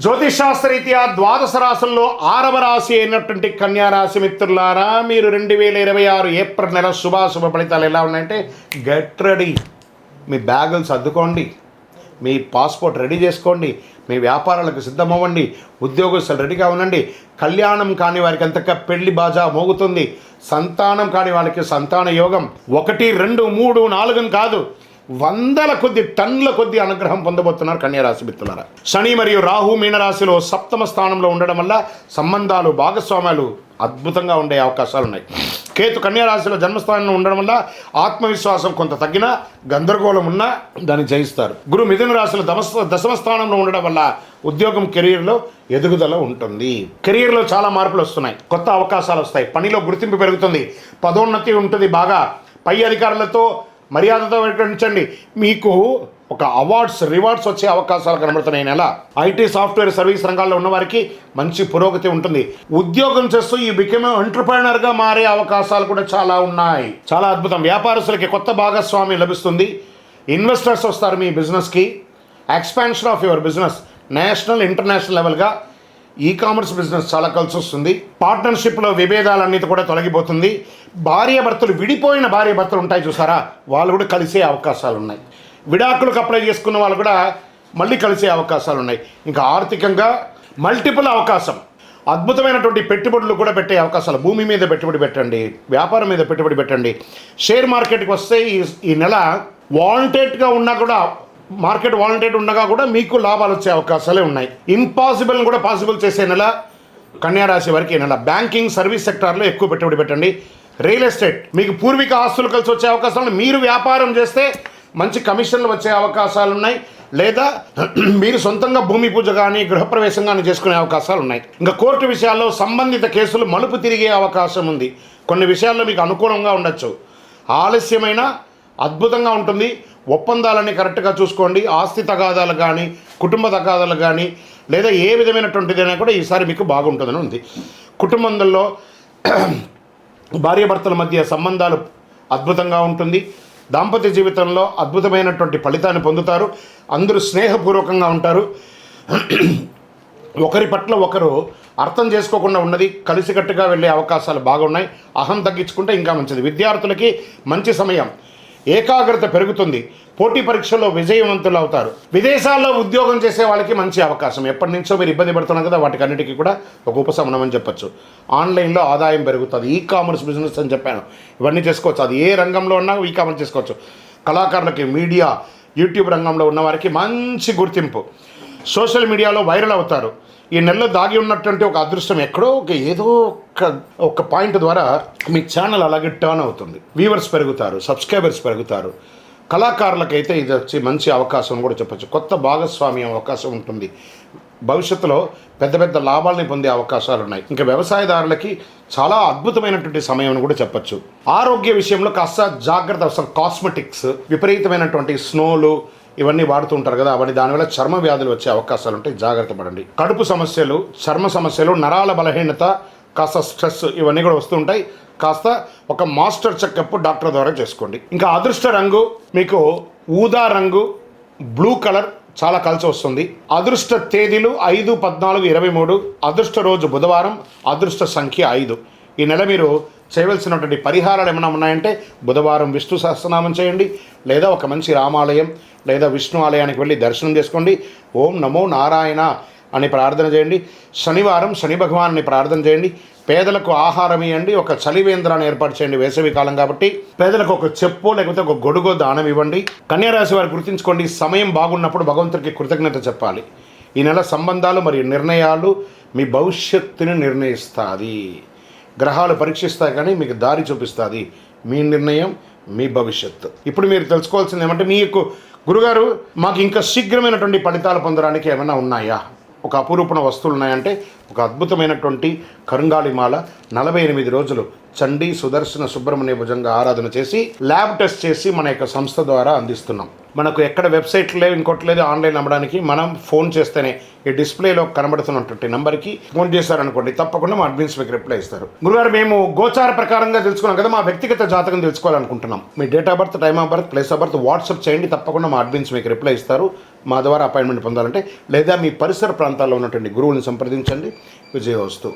జ్యోతిషాస్త్రరీత్యా ద్వాదశ రాశుల్లో 6వ రాశి అయినటువంటి కన్యారాశి మిత్రులారా, మీరు 2026 ఏప్రిల్ నెల శుభాశుభ ఫలితాలు ఎలా ఉన్నాయంటే, గెట్ రెడీ. మీ బ్యాగులు సర్దుకోండి, మీ పాస్పోర్ట్ రెడీ చేసుకోండి, మీ వ్యాపారాలకు సిద్ధమవ్వండి, ఉద్యోగస్తులు రెడీగా ఉండండి. కళ్యాణం కాని వారికి అంతగా పెళ్లి బాజా మోగుతుంది. సంతానం కాని వాళ్ళకి సంతాన యోగం 1, 2, 3, 4 కాదు, వందల కొద్ది టన్నుల కొద్ది అనుగ్రహం పొందబోతున్నారు కన్యారాశి మిత్రులారా. శని మరియు రాహు మీనరాశిలో 7వ స్థానంలో ఉండడం వల్ల సంబంధాలు, భాగస్వామ్యాలు అద్భుతంగా ఉండే అవకాశాలు ఉన్నాయి. కేతు కన్యారాశిలో జన్మస్థానంలో ఉండడం వల్ల ఆత్మవిశ్వాసం కొంత తగ్గినా, గందరగోళం ఉన్నా దాన్ని జయిస్తారు. గురు మిథున రాశిలో దశమ స్థానంలో ఉండడం వల్ల ఉద్యోగం, కెరీర్లో ఎదుగుదల ఉంటుంది. కెరీర్లో చాలా మార్పులు వస్తున్నాయి, కొత్త అవకాశాలు వస్తాయి, పనిలో గుర్తింపు పెరుగుతుంది, పదోన్నతి ఉంటుంది. బాగా పై అధికారులతో మర్యాదతో వ్యవహరించండి. మీకు ఒక అవార్డ్స్, రివార్డ్స్ వచ్చే అవకాశాలు కనబడుతున్నాయి. నెల ఐటీ, సాఫ్ట్వేర్, సర్వీస్ రంగాల్లో ఉన్న వారికి మంచి పురోగతి ఉంటుంది. ఉద్యోగం చేస్తూ ఈ బికమ్ ఎంటర్ప్రైనర్గా మారే అవకాశాలు కూడా చాలా ఉన్నాయి. చాలా అద్భుతం. వ్యాపారస్తులకి కొత్త భాగస్వామి లభిస్తుంది. ఇన్వెస్టర్స్ వస్తారు మీ బిజినెస్కి. Expansion of your business national, international లెవెల్గా ఈ-కామర్స్ బిజినెస్ చాలా కలిసి వస్తుంది. పార్ట్నర్షిప్లో విభేదాలన్నిటి కూడా తొలగిపోతుంది. భార్యాభర్తలు, విడిపోయిన భార్యాభర్తలు ఉంటాయి చూసారా, వాళ్ళు కూడా కలిసే అవకాశాలు ఉన్నాయి. విడాకులకు అప్లై చేసుకున్న వాళ్ళు కూడా మళ్ళీ కలిసే అవకాశాలు ఉన్నాయి. ఇంకా ఆర్థికంగా మల్టిపుల్ అవకాశం, అద్భుతమైనటువంటి పెట్టుబడులు కూడా పెట్టే అవకాశాలు. భూమి మీద పెట్టుబడి పెట్టండి, వ్యాపారం మీద పెట్టుబడి పెట్టండి. షేర్ మార్కెట్కి వస్తే ఈ నెల వాంటెడ్గా ఉన్నా కూడా, మార్కెట్ వాలంటెడ్ ఉండగా కూడా మీకు లాభాలు వచ్చే అవకాశాలే ఉన్నాయి. ఇంపాసిబుల్ని కూడా పాసిబుల్ చేసే నెల కన్యారాశి వారికి నెల. బ్యాంకింగ్, సర్వీస్ సెక్టార్లో ఎక్కువ పెట్టుబడి పెట్టండి. రియల్ ఎస్టేట్, మీకు పూర్వీక ఆస్తులు కలిసి వచ్చే అవకాశాలు. మీరు వ్యాపారం చేస్తే మంచి కమిషన్లు వచ్చే అవకాశాలు ఉన్నాయి. లేదా మీరు సొంతంగా భూమి పూజ కానీ, గృహప్రవేశం కానీ చేసుకునే అవకాశాలు ఉన్నాయి. ఇంకా కోర్టు విషయాల్లో సంబంధిత కేసులు మలుపు తిరిగే అవకాశం ఉంది. కొన్ని విషయాల్లో మీకు అనుకూలంగా ఉండొచ్చు. ఆలస్యమైన అద్భుతంగా ఉంటుంది. ఒప్పందాలన్నీ కరెక్ట్గా చూసుకోండి. ఆస్తి తగాదాలు కానీ, కుటుంబ తగాదాలు కానీ, లేదా ఏ విధమైనటువంటిదైనా కూడా ఈసారి మీకు బాగుంటుందని ఉంది. కుటుంబంలో భార్యాభర్తల మధ్య సంబంధాలు అద్భుతంగా ఉంటుంది. దాంపత్య జీవితంలో అద్భుతమైనటువంటి ఫలితాన్ని పొందుతారు. అందరూ స్నేహపూర్వకంగా ఉంటారు. ఒకరి పట్ల ఒకరు అర్థం చేసుకోకుండా ఉన్నది కలిసికట్టుగా వెళ్ళే అవకాశాలు బాగున్నాయి. అహం తగ్గించుకుంటే ఇంకా మంచిది. విద్యార్థులకి మంచి సమయం, ఏకాగ్రత పెరుగుతుంది. పోటీ పరీక్షల్లో విజయవంతులు అవుతారు. విదేశాల్లో ఉద్యోగం చేసే వాళ్ళకి మంచి అవకాశం. ఎప్పటి నుంచో మీరు ఇబ్బంది పడుతున్నారు కదా, వాటికన్నిటికీ కూడా ఒక ఉపశమనం అని చెప్పచ్చు. ఆన్లైన్లో ఆదాయం పెరుగుతుంది. ఈ-కామర్స్ బిజినెస్ అని చెప్పాను, ఇవన్నీ చేసుకోవచ్చు. అది ఏ రంగంలో ఉన్నా ఈ-కామర్స్ చేసుకోవచ్చు. కళాకారులకి, మీడియా, యూట్యూబ్ రంగంలో ఉన్న వారికి మంచి గుర్తింపు. సోషల్ మీడియాలో వైరల్ అవుతారు. ఈ నెలలో దాగి ఉన్నటువంటి ఒక అదృష్టం ఎక్కడో ఏదో ఒక పాయింట్ ద్వారా మీ ఛానల్ అలాగే టర్న్ అవుతుంది. వ్యూవర్స్ పెరుగుతారు, సబ్స్క్రైబర్స్ పెరుగుతారు. కళాకారులకైతే ఇది వచ్చి మంచి అవకాశం కూడా చెప్పచ్చు. కొత్త భాగస్వామ్యం అవకాశం ఉంటుంది. భవిష్యత్తులో పెద్ద పెద్ద లాభాలని పొందే అవకాశాలు ఉన్నాయి. ఇంకా వ్యవసాయదారులకి చాలా అద్భుతమైనటువంటి సమయం కూడా చెప్పచ్చు. ఆరోగ్య విషయంలో కాస్త జాగ్రత్త అవసరం. కాస్మెటిక్స్, విపరీతమైనటువంటి స్నోలు ఇవన్నీ వాడుతూ ఉంటారు కదా, అవన్నీ దానివల్ల చర్మ వ్యాధులు వచ్చే అవకాశాలు ఉంటాయి. జాగ్రత్త పడండి. కడుపు సమస్యలు, చర్మ సమస్యలు, నరాల బలహీనత, కాస్త స్ట్రెస్ ఇవన్నీ కూడా వస్తూ ఉంటాయి. కాస్త ఒక మాస్టర్ చెకప్ డాక్టర్ ద్వారా చేసుకోండి. ఇంకా అదృష్ట రంగు మీకు ఊదా రంగు, బ్లూ కలర్ చాలా కలిసి వస్తుంది. అదృష్ట తేదీలు 5, 14, 23. అదృష్ట రోజు బుధవారం. అదృష్ట సంఖ్య 5. ఈ నెల మీరు చేయవలసినటువంటి పరిహారాలు ఏమైనా ఉన్నాయంటే, బుధవారం విష్ణు సహస్రనామం చేయండి, లేదా ఒక మంచి రామాలయం లేదా విష్ణు ఆలయానికి వెళ్ళి దర్శనం చేసుకోండి. ఓం నమో నారాయణ అని ప్రార్థన చేయండి. శనివారం శని భగవాన్ని ప్రార్థన చేయండి. పేదలకు ఆహారం ఇవ్వండి. ఒక చలివేంద్రాన్ని ఏర్పాటు చేయండి, వేసవి కాలం కాబట్టి. పేదలకు ఒక చెప్పు లేకపోతే ఒక గొడుగో దానం ఇవ్వండి. కన్యారాశి వారు గుర్తుంచుకోండి, సమయం బాగున్నప్పుడు భగవంతుడికి కృతజ్ఞత చెప్పాలి. ఈ నెల సంబంధాలు మరియు నిర్ణయాలు మీ భవిష్యత్తుని నిర్ణయిస్తుంది. గ్రహాలు పరీక్షిస్తాయి కానీ మీకు దారి చూపిస్తుంది. మీ నిర్ణయం మీ భవిష్యత్తు. ఇప్పుడు మీరు తెలుసుకోవాల్సింది ఏమంటే, మీకు గురుగారు మాకు ఇంకా శీఘ్రమైనటువంటి ఫలితాలు పొందడానికి ఏమైనా ఉన్నాయా, ఒక అపురూపణ వస్తువులు ఉన్నాయంటే, ఒక అద్భుతమైనటువంటి కరుంగాళిమాల 48 రోజులు చండీ సుదర్శన సుబ్రహ్మణ్య భుజంగా ఆరాధన చేసి ల్యాబ్ టెస్ట్ చేసి మన యొక్క సంస్థ ద్వారా అందిస్తున్నాం. మనకు ఎక్కడ వెబ్సైట్ లేవు, ఇంకోటి లేదు ఆన్లైన్ అమ్మడానికి. మనం ఫోన్ చేస్తేనే ఈ డిస్ప్లేలో కనబడుతున్నటువంటి నెంబర్కి ఫోన్ చేశారనుకోండి, తప్పకుండా మా అడ్మిన్స్ మీకు రిప్లై ఇస్తారు. గురుగారు, మేము గోచార ప్రకారంగా తెలుసుకున్నాం కదా, మా వ్యక్తిగత జాతకం తెలుసుకోవాలనుకుంటున్నాం. మీ date of birth, time of birth, place of birth WhatsApp చేయండి, తప్పకుండా మా అడ్మిన్స్ మీకు రిప్లై ఇస్తారు. మా ద్వారా అపాయింట్మెంట్ పొందాలంటే, లేదా మీ పరిసర ప్రాంతాల్లో ఉన్నటువంటి గురువుని సంప్రదించండి. విజయోస్తు.